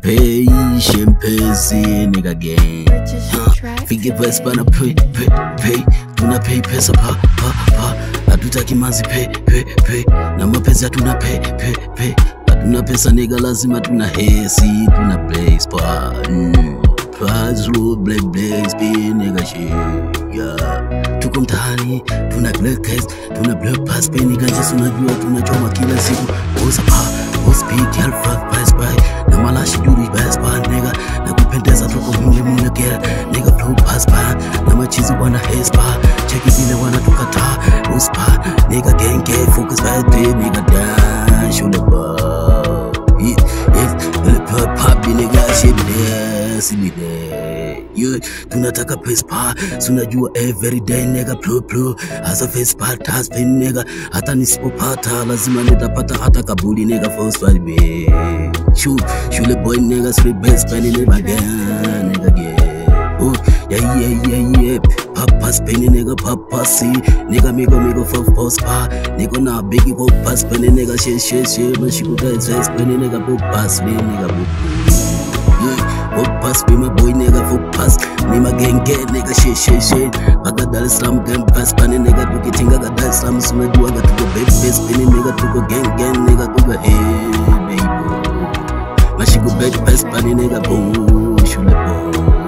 pay, champagne, nigga gang. Fige pesa bana pay. Tuna pay pesa pa. Hatutaki manzi pay. Na mapenzi hatuna pay. Hatuna pesa nigga, lazima tuna hesi, tuna blaze pa. Prize road blaze be nigga shit. Yeah. Tuko mtaani, tuna black case, tuna black pass pe nigga, just unajua tunachoma kila siku. Oza pa, speed alpha pass by. Na malashi juri pass by nigga. Na kupendeza tuko mule get nigga flow pass by. Na machizi wana haze pa. Cheki vile wana tukata. Uspa nigga gang focus bad day nigga down. Shoot the ball. It pop nigga shit there. See me there. Yeah, tunataka pesa pa. Sunajua every day nigga plug. Asa face pa tas pin nigga. Hata nisipopata lazima nitapata hata kabuli nigga first fight be. Shule boy nigga street best penny nigga gang nigga yeah. Oh yeah. Papa spinning nigga papa see nigga migo for post pa nigga na biggie pop pass penny nigga shit but she could get spinning nigga pop pass me nigga pop. Yeah, pop pass me my boy nigga for pass me my gang nigga shit baga Dar es Salaam gang pass penny nigga tukitinga ga Dar es Salaam sunajua ga tuko baby spinning nigga tuko gang nigga tuko hey baby mashiko baby pass penny nigga boom shule boom.